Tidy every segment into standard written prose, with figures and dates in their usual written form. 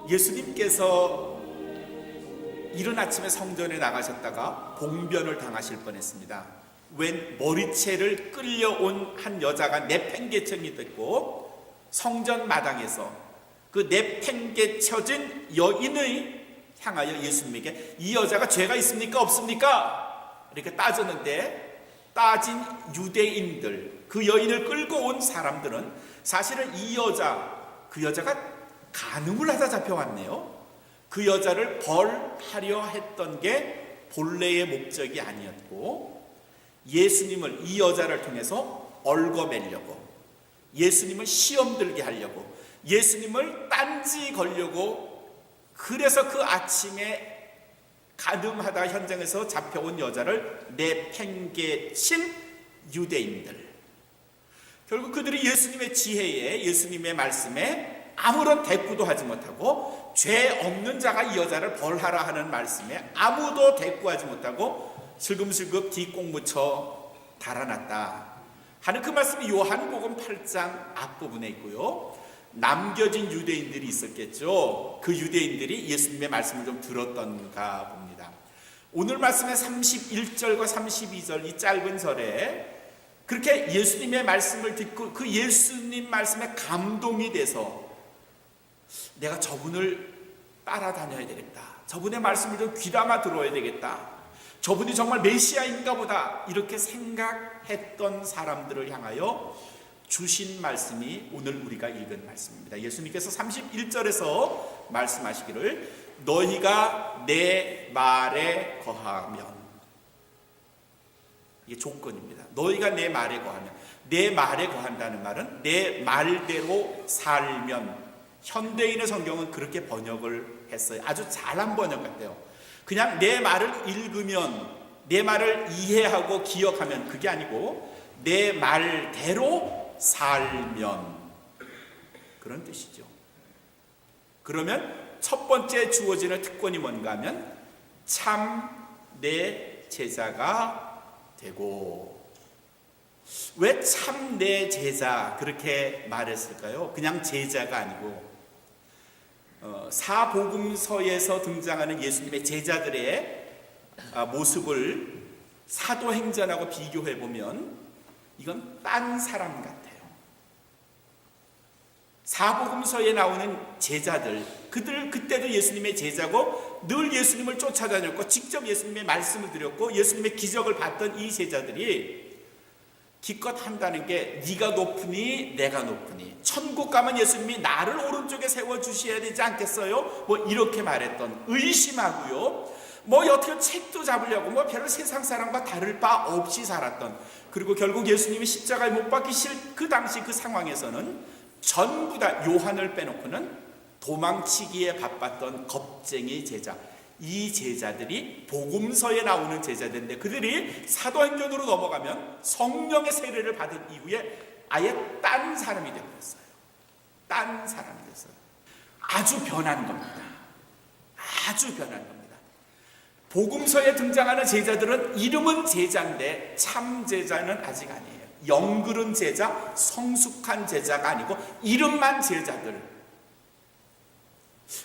예수님께서 이른 아침에 성전에 나가셨다가 봉변을 당하실 뻔했습니다. 웬 머리채를 끌려온 한 여자가 내팽개쳐이 됐고, 성전 마당에서 그 내팽개쳐진 여인을 향하여 예수님에게 이 여자가 죄가 있습니까 없습니까? 이렇게 따졌는데, 따진 유대인들, 그 여인을 끌고 온 사람들은 사실은 그 여자가 간음을 하다 잡혀왔네요. 그 여자를 벌하려 했던 게 본래의 목적이 아니었고, 예수님을, 이 여자를 통해서 얽어매려고, 예수님을 시험 들게 하려고, 예수님을 딴지 걸려고, 그래서 그 아침에 간음하다 현장에서 잡혀온 여자를 내팽개친 유대인들, 결국 그들이 예수님의 지혜에, 예수님의 말씀에 아무런 대꾸도 하지 못하고, 죄 없는 자가 이 여자를 벌하라 하는 말씀에 아무도 대꾸하지 못하고 슬금슬금 뒷공 묻혀 달아났다 하는 그 말씀이 요한복음 8장 앞부분에 있고요. 남겨진 유대인들이 있었겠죠. 그 유대인들이 예수님의 말씀을 좀 들었던가 봅니다. 오늘 말씀의 31절과 32절 이 짧은 절에 그렇게 예수님의 말씀을 듣고 그 예수님 말씀에 감동이 돼서 내가 저분을 따라다녀야 되겠다, 저분의 말씀을 좀 귀담아 들어야 되겠다, 저분이 정말 메시아인가 보다, 이렇게 생각했던 사람들을 향하여 주신 말씀이 오늘 우리가 읽은 말씀입니다. 예수님께서 31절에서 말씀하시기를 너희가 내 말에 거하면, 이게 조건입니다. 너희가 내 말에 거하면, 내 말에 거한다는 말은 내 말대로 살면, 현대인의 성경은 그렇게 번역을 했어요. 아주 잘한 번역 같아요. 그냥 내 말을 읽으면, 내 말을 이해하고 기억하면, 그게 아니고 내 말대로 살면, 그런 뜻이죠. 그러면 첫 번째 주어지는 특권이 뭔가 하면 참 내 제자가 되고, 왜 참 내 제자 그렇게 말했을까요? 그냥 제자가 아니고 사복음서에서 등장하는 예수님의 제자들의 모습을 사도행전하고 비교해 보면 이건 딴 사람 같아요. 사복음서에 나오는 제자들, 그들 그때도 예수님의 제자고 늘 예수님을 쫓아다녔고 직접 예수님의 말씀을 드렸고 예수님의 기적을 봤던 이 제자들이 기껏 한다는 게 네가 높으니 내가 높으니, 천국 가면 예수님이 나를 오른쪽에 세워주셔야 되지 않겠어요? 뭐 이렇게 말했던, 의심하고요, 뭐 어떻게 책도 잡으려고 뭐 별 세상 사람과 다를 바 없이 살았던, 그리고 결국 예수님이 십자가에 못 박히실 그 당시 그 상황에서는 전부 다 요한을 빼놓고는 도망치기에 바빴던 겁쟁이 제자, 이 제자들이 복음서에 나오는 제자들인데 그들이 사도행전으로 넘어가면 성령의 세례를 받은 이후에 아예 딴 사람이 되어버렸어요. 딴 사람이 됐어요. 아주 변한 겁니다. 아주 변한 겁니다. 복음서에 등장하는 제자들은 이름은 제자인데 참 제자는 아직 아니에요. 영그른 제자, 성숙한 제자가 아니고 이름만 제자들.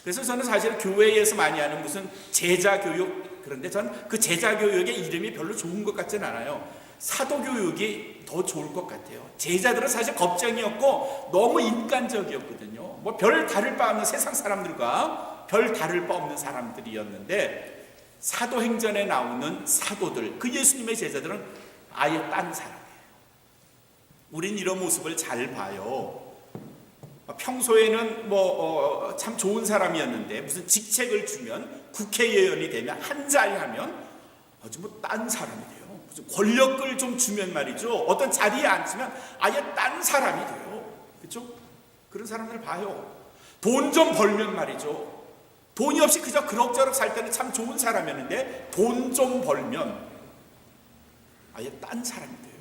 그래서 저는 사실 교회에서 많이 하는 무슨 제자교육, 그런데 전 그 제자교육의 이름이 별로 좋은 것 같진 않아요. 사도교육이 더 좋을 것 같아요. 제자들은 사실 겁쟁이였고 너무 인간적이었거든요. 뭐 별 다를 바 없는 세상 사람들과 별 다를 바 없는 사람들이었는데, 사도행전에 나오는 사도들, 그 예수님의 제자들은 아예 딴 사람이에요. 우린 이런 모습을 잘 봐요. 평소에는 참 좋은 사람이었는데 무슨 직책을 주면, 국회의원이 되면, 한 자리 하면 아주 딴 사람이 돼요. 무슨 권력을 좀 주면 말이죠, 어떤 자리에 앉으면 아예 딴 사람이 돼요. 그렇죠? 그런 사람들 봐요. 돈 좀 벌면 말이죠, 돈이 없이 그저 그럭저럭 살 때는 참 좋은 사람이었는데 돈 좀 벌면 아예 딴 사람이 돼요.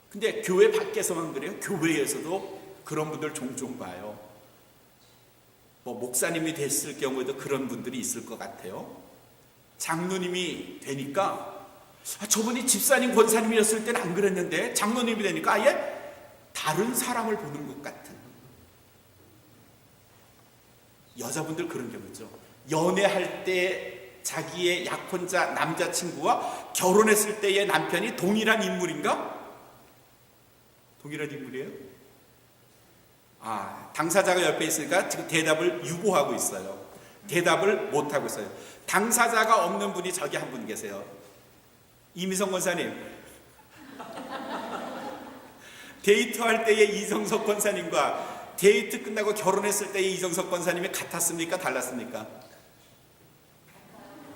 근데 교회 밖에서만 그래요? 교회에서도 그런 분들 종종 봐요. 뭐 목사님이 됐을 경우에도 그런 분들이 있을 것 같아요. 장로님이 되니까 저분이 집사님 권사님이었을 때는 안 그랬는데 장로님이 되니까 아예 다른 사람을 보는 것 같은, 여자분들 그런 경우 있죠. 연애할 때 자기의 약혼자 남자친구와 결혼했을 때의 남편이 동일한 인물인가? 동일한 인물이에요? 당사자가 옆에 있으니까 지금 대답을 유보하고 있어요. 대답을 못하고 있어요. 당사자가 없는 분이 저기 한 분 계세요. 이미성 권사님. 데이트할 때의 이정석 권사님과 데이트 끝나고 결혼했을 때의 이정석 권사님이 같았습니까? 달랐습니까?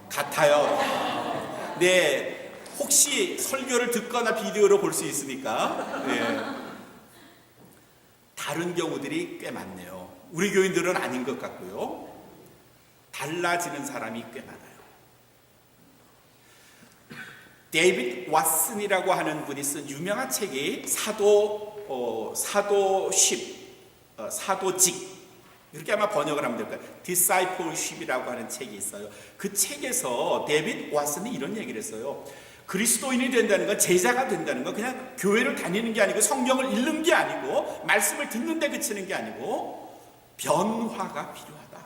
같아요. 네. 혹시 설교를 듣거나 비디오로 볼 수 있습니까? 네. 다른 경우들이 꽤 많네요. 우리 교인들은 아닌 것 같고요. 달라지는 사람이 꽤 많아요. 데이빗 왓슨이라고 하는 분이 쓴 유명한 책이 사도직 이렇게 아마 번역을 하면 될 거예요. Discipleship이라고 하는 책이 있어요. 그 책에서 데이빗 왓슨이 이런 얘기를 했어요. 그리스도인이 된다는 건, 제자가 된다는 건 그냥 교회를 다니는 게 아니고 성경을 읽는 게 아니고 말씀을 듣는 데 그치는 게 아니고 변화가 필요하다.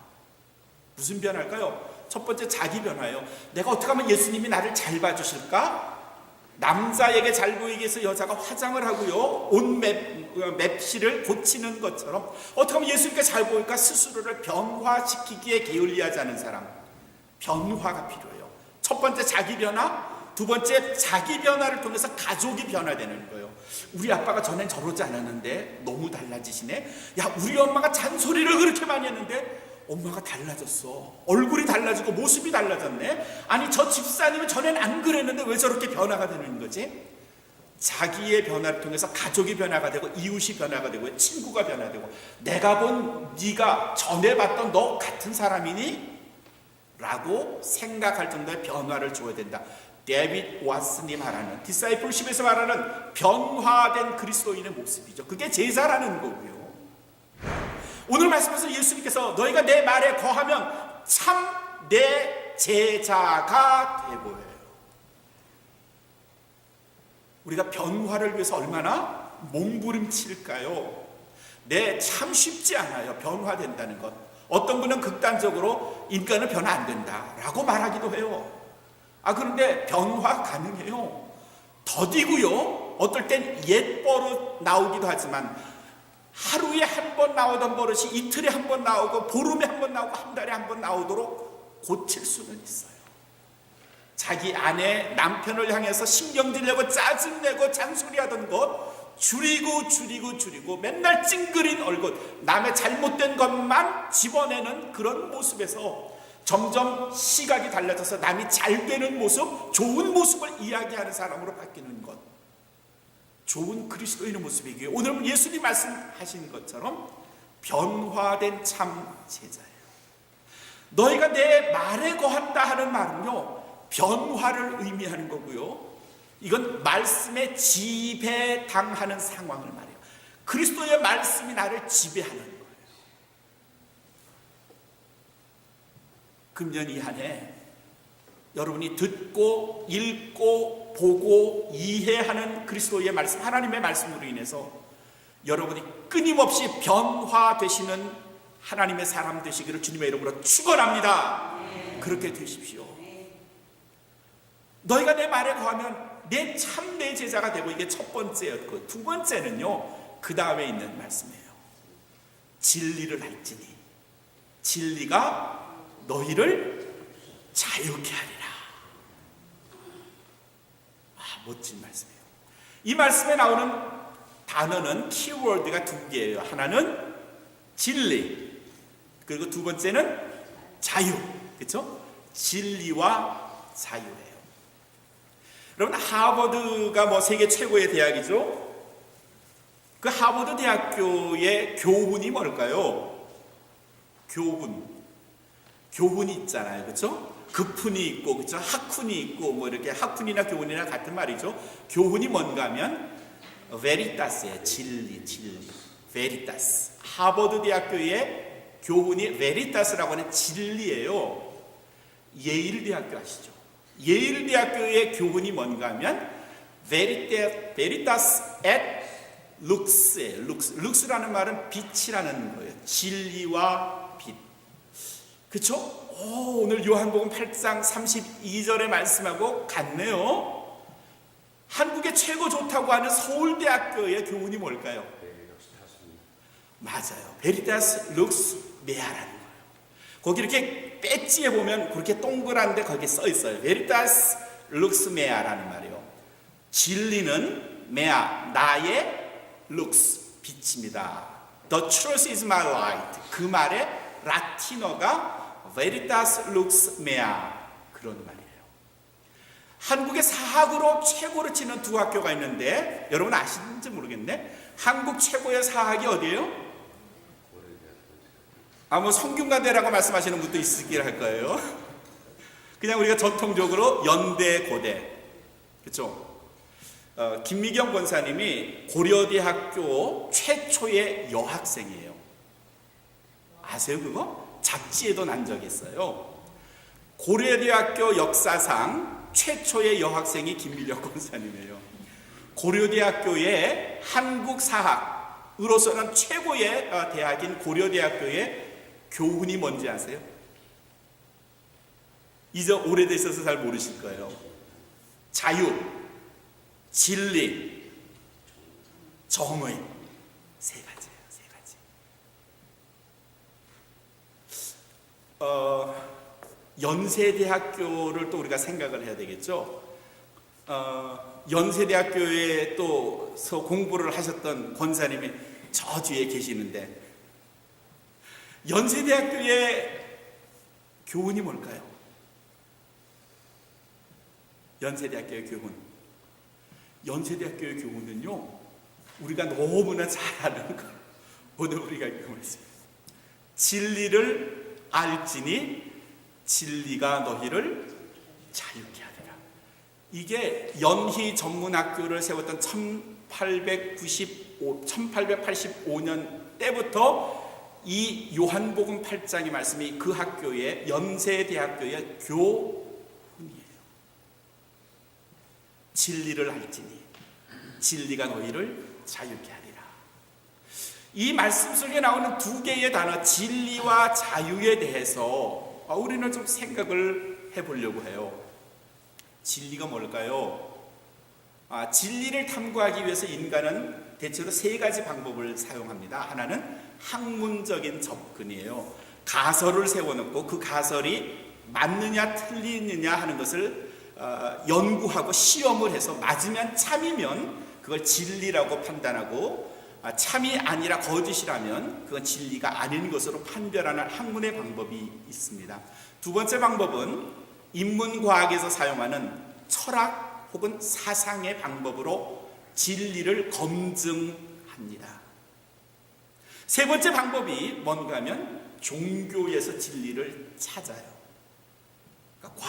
무슨 변화일까요? 첫 번째, 자기 변화예요. 내가 어떻게 하면 예수님이 나를 잘 봐주실까? 남자에게 잘 보이기 위해서 여자가 화장을 하고요, 옷 맵시를 고치는 것처럼 어떻게 하면 예수님께 잘 보일까? 스스로를 변화시키기에 게을리하지 않은 사람, 변화가 필요해요. 첫 번째, 자기 변화. 두 번째, 자기 변화를 통해서 가족이 변화되는 거예요. 우리 아빠가 전엔 저러지 않았는데 너무 달라지시네. 야, 우리 엄마가 잔소리를 그렇게 많이 했는데 엄마가 달라졌어. 얼굴이 달라지고 모습이 달라졌네. 아니, 저 집사님은 전엔 안 그랬는데 왜 저렇게 변화가 되는 거지? 자기의 변화를 통해서 가족이 변화가 되고 이웃이 변화가 되고 친구가 변화되고, 내가 본 네가 전에 봤던 너 같은 사람이니? 라고 생각할 정도의 변화를 줘야 된다. 데이빗 왓슨이 말하는, 디사이플십에서 말하는 변화된 그리스도인의 모습이죠. 그게 제자라는 거고요. 오늘 말씀에서 예수님께서 너희가 내 말에 거하면 참 내 제자가 되고요. 우리가 변화를 위해서 얼마나 몸부림칠까요? 네, 참 쉽지 않아요. 변화된다는 것. 어떤 분은 극단적으로 인간은 변화 안 된다라고 말하기도 해요. 그런데 변화 가능해요. 더디고요. 어떨 땐 옛 버릇 나오기도 하지만 하루에 한 번 나오던 버릇이 이틀에 한 번 나오고 보름에 한 번 나오고 한 달에 한 번 나오도록 고칠 수는 있어요. 자기 아내, 남편을 향해서 신경질 내고 짜증내고 잔소리하던 것 줄이고 맨날 찡그린 얼굴, 남의 잘못된 것만 집어내는 그런 모습에서 점점 시각이 달라져서 남이 잘 되는 모습, 좋은 모습을 이야기하는 사람으로 바뀌는 것, 좋은 그리스도인의 모습이기에 오늘 예수님 말씀하신 것처럼 변화된 참 제자예요. 너희가 내 말에 거한다 하는 말은요, 변화를 의미하는 거고요, 이건 말씀에 지배당하는 상황을 말해요. 그리스도의 말씀이 나를 지배하는 거예요. 금년 이 한 해 여러분이 듣고 읽고 보고 이해하는 그리스도의 말씀, 하나님의 말씀으로 인해서 여러분이 끊임없이 변화되시는 하나님의 사람 되시기를 주님의 이름으로 축원합니다. 그렇게 되십시오. 너희가 내 말에 거하면 내 참 내 제자가 되고, 이게 첫 번째였고, 두 번째는요, 그 다음에 있는 말씀이에요. 진리를 알지니 진리가 너희를 자유케 하리라. 멋진 말씀이에요. 이 말씀에 나오는 단어는, 키워드가 두 개예요. 하나는 진리, 그리고 두 번째는 자유. 그렇죠? 진리와 자유예요. 여러분, 하버드가 세계 최고의 대학이죠. 그 하버드 대학교의 교훈이 뭘까요? 교훈이 있잖아요. 그렇죠? 급훈이 있고, 그렇죠? 학훈이 있고, 이렇게 학훈이나 교훈이나 같은 말이죠. 교훈이 뭔가 하면 베리타스예요. 진리. 베리타스. 하버드 대학교의 교훈이 베리타스라고 하는 진리예요. 예일 대학교 아시죠? 예일 대학교의 교훈이 뭔가 하면 베리타스 et lux예요. 룩스라는 말은 빛이라는 거예요. 진리와 빛. 그쵸? 오늘 요한복음 8장 32절의 말씀하고 같네요. 한국의 최고 좋다고 하는 서울대학교의 교훈이 뭘까요? 맞아요. 베리타스 룩스 메아라는 거예요. 거기 이렇게 배지에 보면 그렇게 동그란데 거기에 써 있어요. 베리타스 룩스 메아라는 말이에요. 진리는 메아, 나의 룩스, 빛입니다. The truth is my light. 그 말의 라틴어가 Veritas Lux Mea, 그런 말이에요. 한국의 사학으로 최고로 치는 두 학교가 있는데 여러분 아시는지 모르겠네. 한국 최고의 사학이 어디예요? 뭐 성균관대라고 말씀하시는 분도 있으길 할 거예요. 그냥 우리가 전통적으로 연대, 고대, 그렇죠? 김미경 권사님이 고려대학교 최초의 여학생이에요. 아세요 그거? 잡지에도 난 적이 있어요. 고려대학교 역사상 최초의 여학생이 김미경 권사님이에요. 고려대학교의 한국사학으로서는 최고의 대학인 고려대학교의 교훈이 뭔지 아세요? 이제 오래되셔서 잘 모르실 거예요. 자유, 진리, 정의, 세 가지예요. 세 가지. 연세대학교를 또 우리가 생각을 해야 되겠죠. 연세대학교에 또서 공부를 하셨던 권사님이 저 뒤에 계시는데, 연세대학교의 교훈이 뭘까요? 연세대학교의 교훈. 연세대학교의 교훈은요, 우리가 너무나 잘 아는 거. 오늘 우리가 읽어보겠습니다. 진리를 알지니 진리가 너희를 자유케 하리라. 이게 연희 전문학교를 세웠던 1885년 때부터 이 요한복음 8장의 말씀이 그 학교의 연세대학교의 교훈이에요. 진리를 알지니 진리가 너희를 자유케 하리라. 이 말씀 속에 나오는 두 개의 단어, 진리와 자유에 대해서 우리는 좀 생각을 해보려고 해요. 진리가 뭘까요? 진리를 탐구하기 위해서 인간은 대체로 세 가지 방법을 사용합니다. 하나는 학문적인 접근이에요. 가설을 세워놓고 그 가설이 맞느냐 틀리느냐 하는 것을 연구하고 시험을 해서 맞으면 참이면 그걸 진리라고 판단하고, 참이 아니라 거짓이라면 그건 진리가 아닌 것으로 판별하는 학문의 방법이 있습니다. 두 번째 방법은 인문과학에서 사용하는 철학 혹은 사상의 방법으로 진리를 검증합니다. 세 번째 방법이 뭔가 하면 종교에서 진리를 찾아요. 그러니까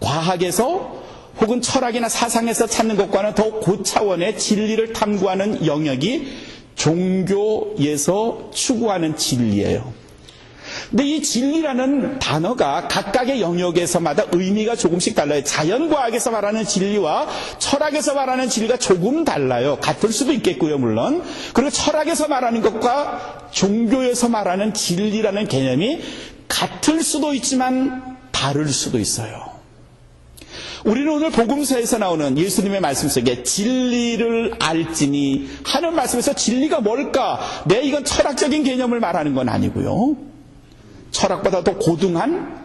과학에서 혹은 철학이나 사상에서 찾는 것과는 더 고차원의 진리를 탐구하는 영역이 종교에서 추구하는 진리예요. 근데 이 진리라는 단어가 각각의 영역에서마다 의미가 조금씩 달라요. 자연과학에서 말하는 진리와 철학에서 말하는 진리가 조금 달라요. 같을 수도 있겠고요, 물론. 그리고 철학에서 말하는 것과 종교에서 말하는 진리라는 개념이 같을 수도 있지만 다를 수도 있어요. 우리는 오늘 복음서에서 나오는 예수님의 말씀 속에 진리를 알지니 하는 말씀에서 진리가 뭘까? 이건 철학적인 개념을 말하는 건 아니고요. 철학보다 더 고등한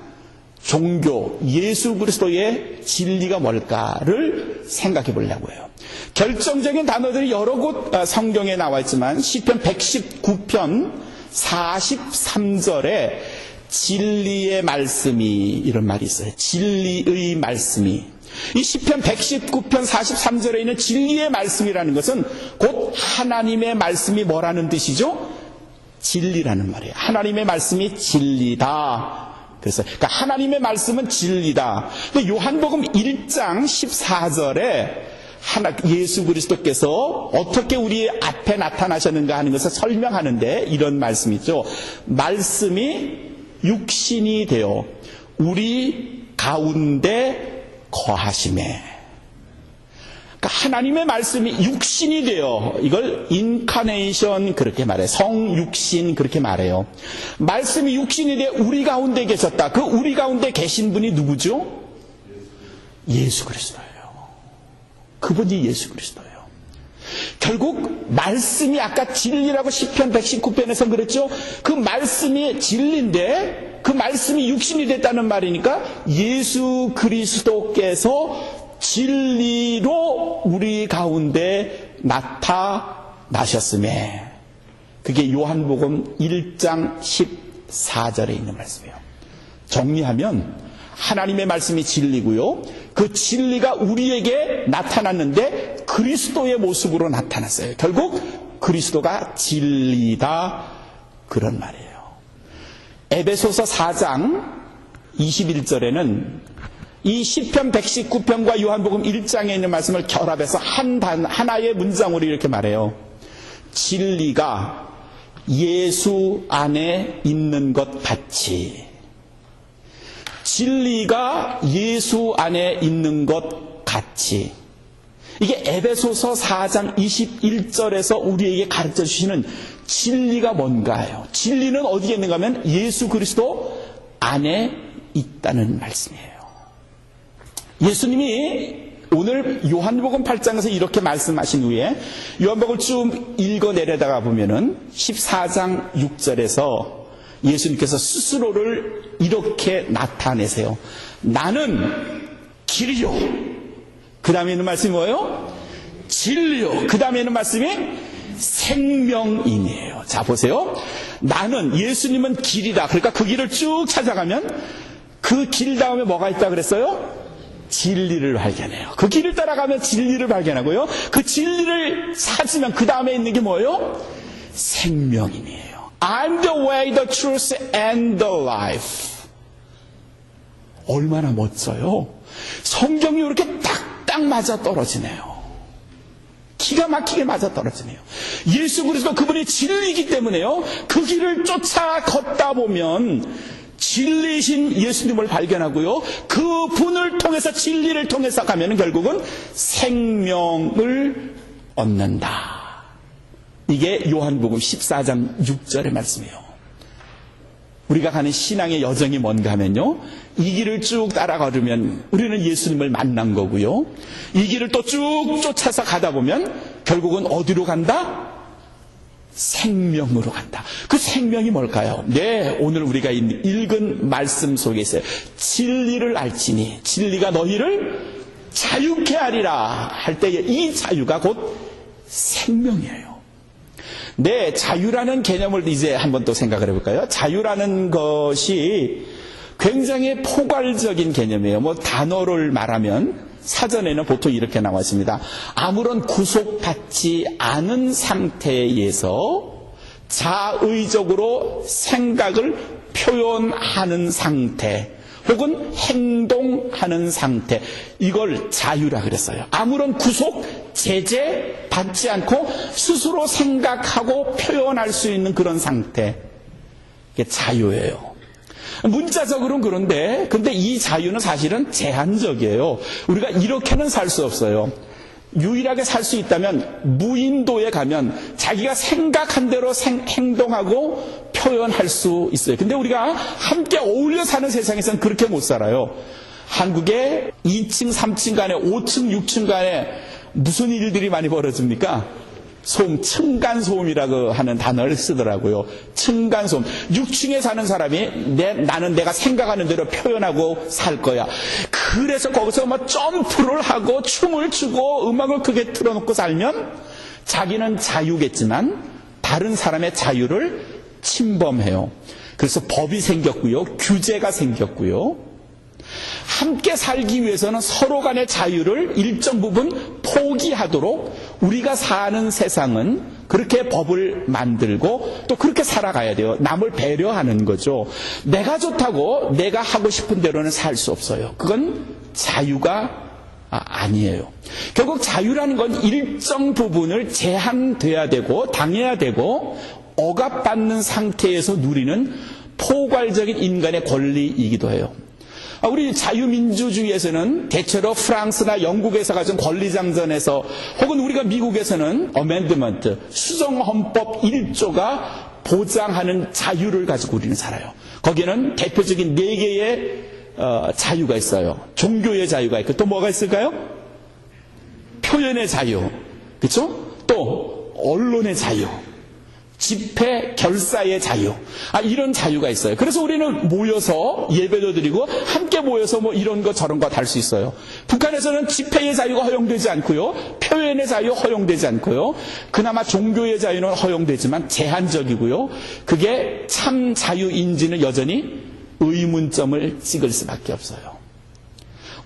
종교, 예수 그리스도의 진리가 뭘까를 생각해 보려고 해요. 결정적인 단어들이 여러 곳 성경에 나와 있지만 시편 119편 43절에 진리의 말씀이, 이런 말이 있어요. 진리의 말씀이. 이 시편 119편 43절에 있는 진리의 말씀이라는 것은 곧 하나님의 말씀이 뭐라는 뜻이죠? 진리라는 말이에요. 하나님의 말씀이 진리다. 그래서 그러니까 하나님의 말씀은 진리다. 근데 요한복음 1장 14절에 예수 그리스도께서 어떻게 우리 앞에 나타나셨는가 하는 것을 설명하는데 이런 말씀이 있죠. 말씀이 육신이 되어 우리 가운데 거하심에. 그러니까 하나님의 말씀이 육신이 되어, 이걸 인카네이션 그렇게 말해요. 성육신 그렇게 말해요. 말씀이 육신이 되어 우리 가운데 계셨다. 그 우리 가운데 계신 분이 누구죠? 예수 그리스도예요. 그분이 예수 그리스도예요. 결국 말씀이 아까 진리라고 시편 119편에서 그랬죠. 그 말씀이 진리인데 그 말씀이 육신이 됐다는 말이니까 예수 그리스도께서 진리로 우리 가운데 나타나셨음에, 그게 요한복음 1장 14절에 있는 말씀이에요. 정리하면 하나님의 말씀이 진리고요, 그 진리가 우리에게 나타났는데 그리스도의 모습으로 나타났어요. 결국 그리스도가 진리다, 그런 말이에요. 에베소서 4장 21절에는 이 시편 119편과 요한복음 1장에 있는 말씀을 결합해서 하나의 문장으로 이렇게 말해요. 진리가 예수 안에 있는 것 같이. 진리가 예수 안에 있는 것 같이. 이게 에베소서 4장 21절에서 우리에게 가르쳐 주시는 진리가 뭔가요? 진리는 어디에 있는가 하면 예수 그리스도 안에 있다는 말씀이에요. 예수님이 오늘 요한복음 8장에서 이렇게 말씀하신 후에 요한복음을 쭉 읽어내려다가 보면은 14장 6절에서 예수님께서 스스로를 이렇게 나타내세요. 나는 길이요. 그 다음에 있는 말씀이 뭐예요? 진리요. 그 다음에 있는 말씀이 생명이에요. 자, 보세요. 나는, 예수님은 길이다. 그러니까 그 길을 쭉 찾아가면 그 길 다음에 뭐가 있다 그랬어요? 진리를 발견해요. 그 길을 따라가면 진리를 발견하고요. 그 진리를 찾으면 그 다음에 있는 게 뭐예요? 생명이에요. I'm the way, the truth, and the life. 얼마나 멋져요. 성경이 이렇게 딱딱 맞아 떨어지네요. 기가 막히게 맞아 떨어지네요. 예수 그리스도 그분이 진리이기 때문에요, 그 길을 쫓아 걷다 보면 진리이신 예수님을 발견하고요, 그 분을 통해서, 진리를 통해서 가면 결국은 생명을 얻는다. 이게 요한복음 14장 6절의 말씀이에요. 우리가 가는 신앙의 여정이 뭔가 하면요, 이 길을 쭉 따라 걸으면 우리는 예수님을 만난 거고요, 이 길을 또 쭉 쫓아서 가다 보면 결국은 어디로 간다? 생명으로 간다. 그 생명이 뭘까요? 네, 오늘 우리가 읽은 말씀 속에 있어요. 진리를 알지니 진리가 너희를 자유케 하리라 할 때에 이 자유가 곧 생명이에요. 네, 자유라는 개념을 이제 한번 또 생각을 해볼까요? 자유라는 것이 굉장히 포괄적인 개념이에요. 뭐 단어를 말하면 사전에는 보통 이렇게 나와 있습니다. 아무런 구속받지 않은 상태에서 자의적으로 생각을 표현하는 상태, 혹은 행동하는 상태, 이걸 자유라 그랬어요. 아무런 구속, 제재 받지 않고 스스로 생각하고 표현할 수 있는 그런 상태, 이게 자유예요. 문자적으로는 그런데, 근데 이 자유는 사실은 제한적이에요. 우리가 이렇게는 살 수 없어요. 유일하게 살 수 있다면 무인도에 가면 자기가 생각한 대로 행동하고 표현할 수 있어요. 근데 우리가 함께 어울려 사는 세상에서는 그렇게 못 살아요. 한국에 2층, 3층 간에, 5층, 6층 간에 무슨 일들이 많이 벌어집니까? 소음, 층간소음이라고 하는 단어를 쓰더라고요. 층간소음. 6층에 사는 사람이 나는 내가 생각하는 대로 표현하고 살 거야. 그래서 거기서 뭐 점프를 하고 춤을 추고 음악을 크게 틀어놓고 살면 자기는 자유겠지만 다른 사람의 자유를 침범해요. 그래서 법이 생겼고요, 규제가 생겼고요. 함께 살기 위해서는 서로 간의 자유를 일정 부분 포기하도록 우리가 사는 세상은 그렇게 법을 만들고 또 그렇게 살아가야 돼요. 남을 배려하는 거죠. 내가 좋다고 내가 하고 싶은 대로는 살 수 없어요. 그건 자유가 아니에요. 결국 자유라는 건 일정 부분을 제한돼야 되고 당해야 되고 억압받는 상태에서 누리는 포괄적인 인간의 권리이기도 해요. 우리 자유민주주의에서는 대체로 프랑스나 영국에서 가진 권리장전에서 혹은 우리가 미국에서는 어멘드먼트, 수정헌법 1조가 보장하는 자유를 가지고 우리는 살아요. 거기에는 대표적인 4개의 자유가 있어요. 종교의 자유가 있고 또 뭐가 있을까요? 표현의 자유, 그렇죠? 또 언론의 자유, 집회 결사의 자유, 이런 자유가 있어요. 그래서 우리는 모여서 예배도 드리고 함께 모여서 뭐 이런 거 저런 거 할 수 있어요. 북한에서는 집회의 자유가 허용되지 않고요, 표현의 자유 허용되지 않고요, 그나마 종교의 자유는 허용되지만 제한적이고요. 그게 참 자유인지는 여전히 의문점을 찍을 수밖에 없어요.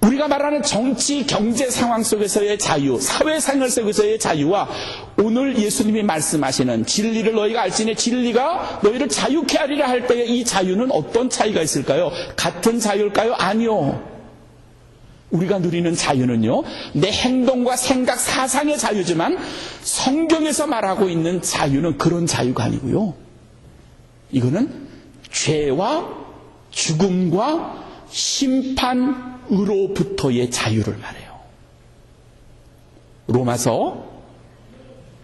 우리가 말하는 정치, 경제 상황 속에서의 자유, 사회생활 속에서의 자유와 오늘 예수님이 말씀하시는 진리를 너희가 알지니 진리가 너희를 자유케 하리라 할 때의 이 자유는 어떤 차이가 있을까요? 같은 자유일까요? 아니요. 우리가 누리는 자유는요, 내 행동과 생각, 사상의 자유지만 성경에서 말하고 있는 자유는 그런 자유가 아니고요. 이거는 죄와 죽음과 심판으로부터의 자유를 말해요. 로마서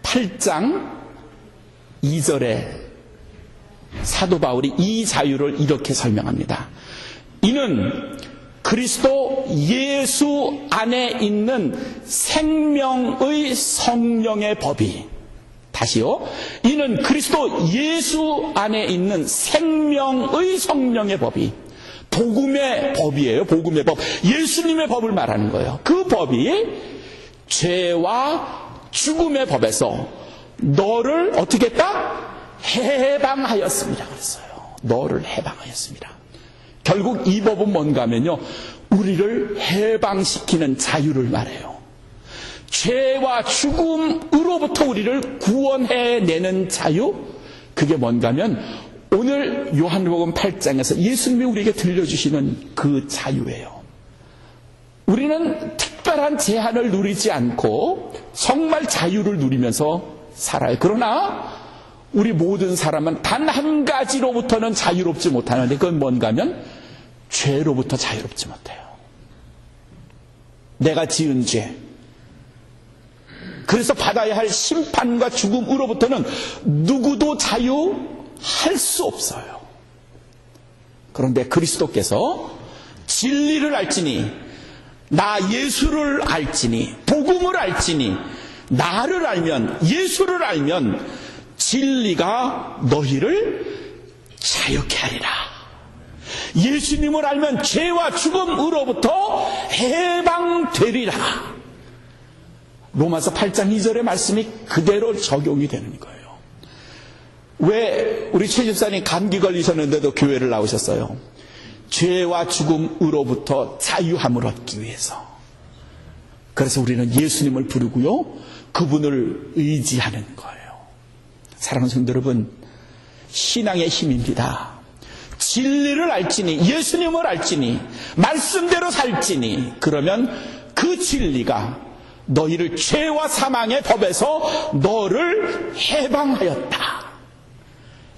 8장 2절에 사도 바울이 이 자유를 이렇게 설명합니다. 이는 그리스도 예수 안에 있는 생명의 성령의 법이, 다시요, 이는 그리스도 예수 안에 있는 생명의 성령의 법이, 복음의 법이에요. 복음의 법, 예수님의 법을 말하는 거예요. 그 법이 죄와 죽음의 법에서 너를 어떻게 했다? 해방하였습니다. 그랬어요. 너를 해방하였습니다. 결국 이 법은 뭔가 하면요, 우리를 해방시키는 자유를 말해요. 죄와 죽음으로부터 우리를 구원해내는 자유, 그게 뭔가 하면 오늘 요한복음 8장에서 예수님이 우리에게 들려주시는 그 자유예요. 우리는 특별한 제한을 누리지 않고 정말 자유를 누리면서 살아요. 그러나 우리 모든 사람은 단 한 가지로부터는 자유롭지 못하는데, 그건 뭔가 하면 죄로부터 자유롭지 못해요. 내가 지은 죄, 그래서 받아야 할 심판과 죽음으로부터는 누구도 자유할 수 없어요. 그런데 그리스도께서 진리를 알지니, 나 예수를 알지니, 복음을 알지니, 나를 알면, 예수를 알면 진리가 너희를 자유케 하리라. 예수님을 알면 죄와 죽음으로부터 해방되리라. 로마서 8장 2절의 말씀이 그대로 적용이 되는 거예요. 왜 우리 최 집사님 감기 걸리셨는데도 교회를 나오셨어요? 죄와 죽음으로부터 자유함을 얻기 위해서. 그래서 우리는 예수님을 부르고요, 그분을 의지하는 거예요. 사랑하는 성도 여러분, 신앙의 힘입니다. 진리를 알지니, 예수님을 알지니, 말씀대로 살지니, 그러면 그 진리가 너희를 죄와 사망의 법에서 너를 해방하였다.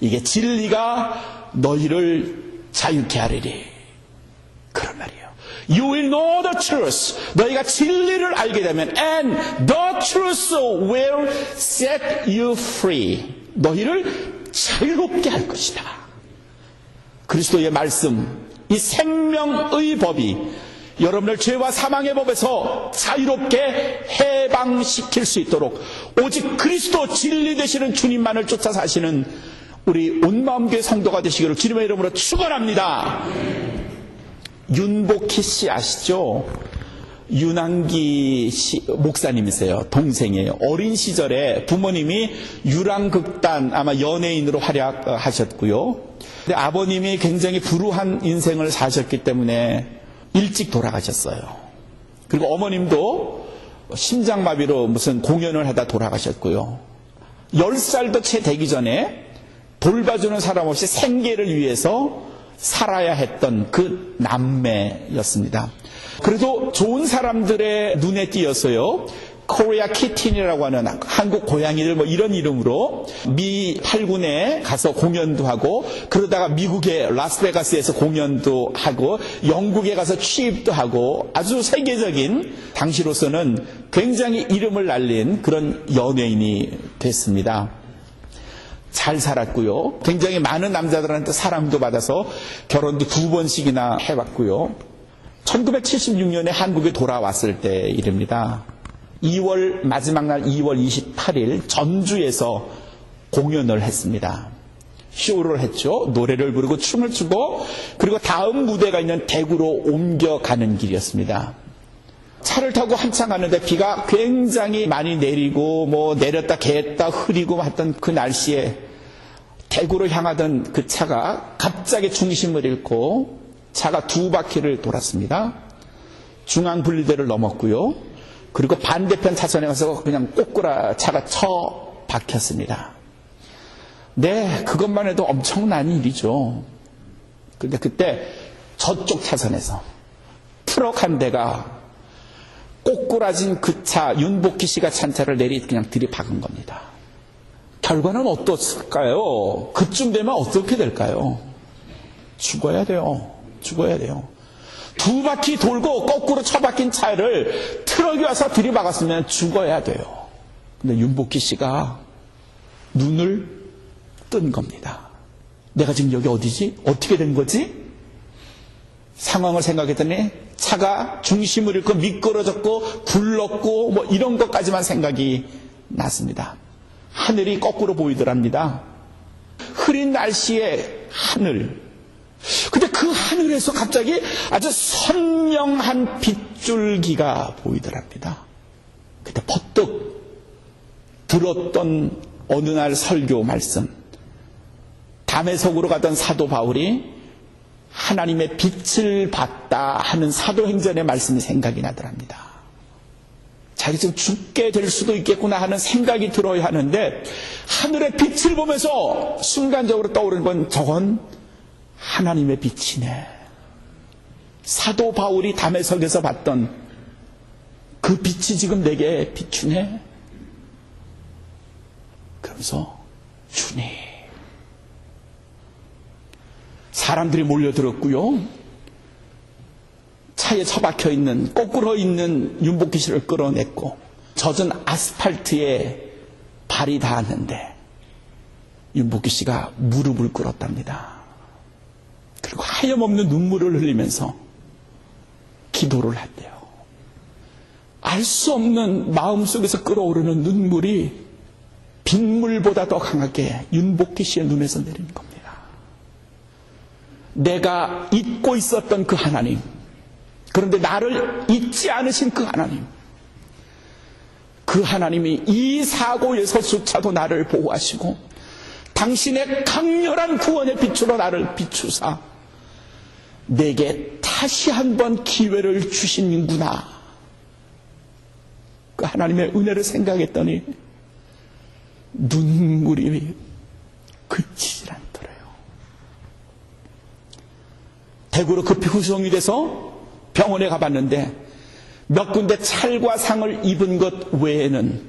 이게 진리가 너희를 자유케 하리리, 그런 말이에요. You will know the truth. 너희가 진리를 알게 되면, and the truth will set you free. 너희를 자유롭게 할 것이다. 그리스도의 말씀, 이 생명의 법이 여러분을 죄와 사망의 법에서 자유롭게 해방시킬 수 있도록 오직 그리스도 진리 되시는 주님만을 쫓아 사시는 우리 온마음교회 성도가 되시기를 주님의 이름으로 축원합니다. 윤복희 씨 아시죠? 윤한기 목사님이세요. 동생이에요. 어린 시절에 부모님이 유랑극단 아마 연예인으로 활약하셨고요. 근데 아버님이 굉장히 불우한 인생을 사셨기 때문에 일찍 돌아가셨어요. 그리고 어머님도 심장마비로 무슨 공연을 하다 돌아가셨고요. 10살도 채 되기 전에 돌봐주는 사람 없이 생계를 위해서 살아야 했던 그 남매였습니다. 그래도 좋은 사람들의 눈에 띄었어요. 코리아 키틴이라고 하는 한국 고양이들 뭐 이런 이름으로 미 8군에 가서 공연도 하고, 그러다가 미국의 라스베가스에서 공연도 하고, 영국에 가서 취입도 하고, 아주 세계적인, 당시로서는 굉장히 이름을 날린 그런 연예인이 됐습니다. 잘 살았고요. 굉장히 많은 남자들한테 사랑도 받아서 결혼도 2번씩이나 해봤고요. 1976년에 한국에 돌아왔을 때 일입니다. 2월 마지막 날 2월 28일 전주에서 공연을 했습니다. 쇼를 했죠. 노래를 부르고 춤을 추고, 그리고 다음 무대가 있는 대구로 옮겨가는 길이었습니다. 차를 타고 한참 가는데 비가 굉장히 많이 내리고 뭐 내렸다 개었다 흐리고 했던 그 날씨에 대구로 향하던 그 차가 갑자기 중심을 잃고 차가 2바퀴를 돌았습니다. 중앙분리대를 넘었고요. 그리고 반대편 차선에 가서 그냥 꼬꾸라 차가 처박혔습니다. 네, 그것만 해도 엄청난 일이죠. 근데 그때 저쪽 차선에서 트럭 한 대가 꼬꾸라진 그 차, 윤복희 씨가 찬 차를 그냥 들이박은 겁니다. 결과는 어떻을까요? 그쯤 되면 어떻게 될까요? 죽어야 돼요. 죽어야 돼요. 2바퀴 돌고 거꾸로 처박힌 차를 트럭이 와서 들이박았으면 죽어야 돼요. 근데 윤복희 씨가 눈을 뜬 겁니다. 내가 지금 여기 어디지? 어떻게 된 거지? 상황을 생각했더니 차가 중심을 잃고 미끄러졌고 굴렀고 뭐 이런 것까지만 생각이 났습니다. 하늘이 거꾸로 보이더랍니다. 흐린 날씨에 하늘. 근데 그 하늘에서 갑자기 아주 선명한 빗줄기가 보이더랍니다. 그때 퍼뜩 들었던 어느 날 설교 말씀. 담에석으로 가던 사도 바울이 하나님의 빛을 봤다 하는 사도행전의 말씀이 생각이 나더랍니다. 자기 지금 죽게 될 수도 있겠구나 하는 생각이 들어야 하는데, 하늘의 빛을 보면서 순간적으로 떠오르는 건 저건 하나님의 빛이네. 사도 바울이 담에석에서 봤던 그 빛이 지금 내게 비추네. 그러면서 주님. 사람들이 몰려들었고요. 차에 처박혀 있는, 거꾸로 있는 윤복희 씨를 끌어냈고, 젖은 아스팔트에 발이 닿았는데 윤복희 씨가 무릎을 꿇었답니다. 그리고 하염없는 눈물을 흘리면서 기도를 했대요. 알 수 없는 마음속에서 끓어오르는 눈물이 빗물보다 더 강하게 윤복희 씨의 눈에서 내리는 겁니다. 내가 잊고 있었던 그 하나님, 그런데 나를 잊지 않으신 그 하나님, 그 하나님이 이 사고에서조차도 나를 보호하시고 당신의 강렬한 구원의 빛으로 나를 비추사 내게 다시 한번 기회를 주시는구나. 그 하나님의 은혜를 생각했더니 눈물이 그치질 않더래요. 대구로 급히 후송이 돼서 병원에 가봤는데 몇 군데 찰과 상을 입은 것 외에는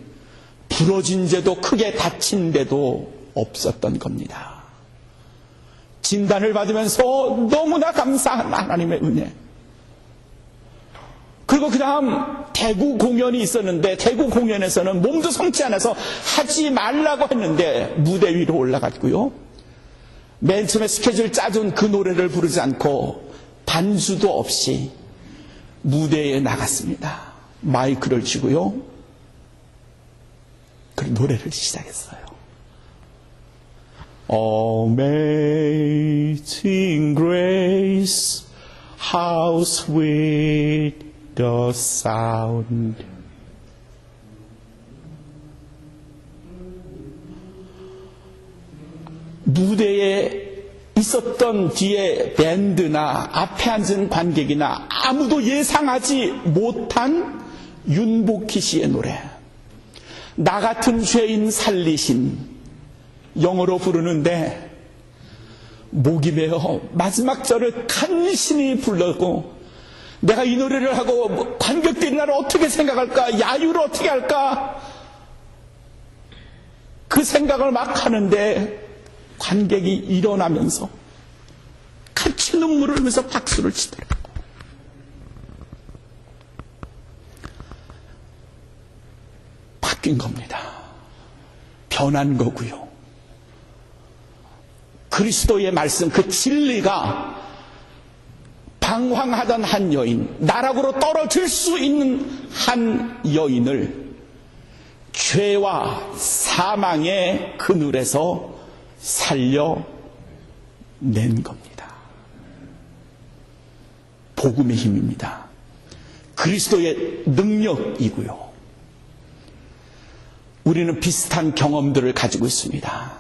부러진 데도 크게 다친 데도 없었던 겁니다. 진단을 받으면서 너무나 감사한 하나님의 은혜. 그리고 그 다음 대구 공연이 있었는데, 대구 공연에서는 몸도 성치 않아서 하지 말라고 했는데 무대 위로 올라갔고요. 맨 처음에 스케줄 짜준 그 노래를 부르지 않고 반주도 없이 무대에 나갔습니다. 마이크를 쥐고요. 그 노래를 시작했어요. Amazing grace, how sweet the sound. 무대에 있었던 뒤에 밴드나 앞에 앉은 관객이나 아무도 예상하지 못한 윤복희 씨의 노래. 나 같은 죄인 살리신, 영어로 부르는데 목이 메어 마지막 절을 간신히 불렀고, 내가 이 노래를 하고 관객들이 나를 어떻게 생각할까, 야유를 어떻게 할까, 그 생각을 막 하는데 관객이 일어나면서 같이 눈물을 흘리면서 박수를 치더라고요. 바뀐 겁니다. 변한 거고요. 그리스도의 말씀, 그 진리가 방황하던 한 여인, 나락으로 떨어질 수 있는 한 여인을 죄와 사망의 그늘에서 살려낸 겁니다. 복음의 힘입니다. 그리스도의 능력이고요. 우리는 비슷한 경험들을 가지고 있습니다.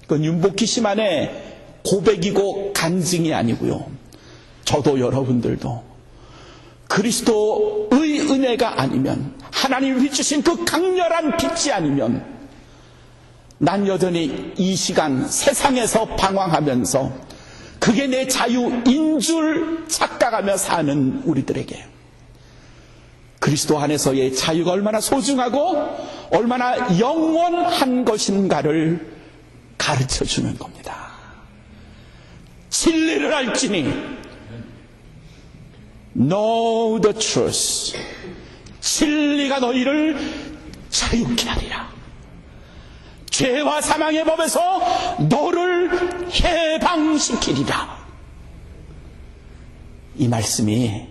그건 윤복희 씨만의 고백이고 간증이 아니고요. 저도 여러분들도 그리스도의 은혜가 아니면, 하나님이 주신 그 강렬한 빛이 아니면 난 여전히 이 시간 세상에서 방황하면서 그게 내 자유인 줄 착각하며 사는 우리들에게 그리스도 안에서의 자유가 얼마나 소중하고 얼마나 영원한 것인가를 가르쳐주는 겁니다. 진리를 알지니 Know the truth. 진리가 너희를 자유케 하리라. 죄와 사망의 법에서 너를 해방시키리라. 이 말씀이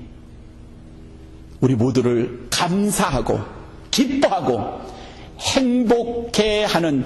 우리 모두를 감사하고 기뻐하고 행복해 하는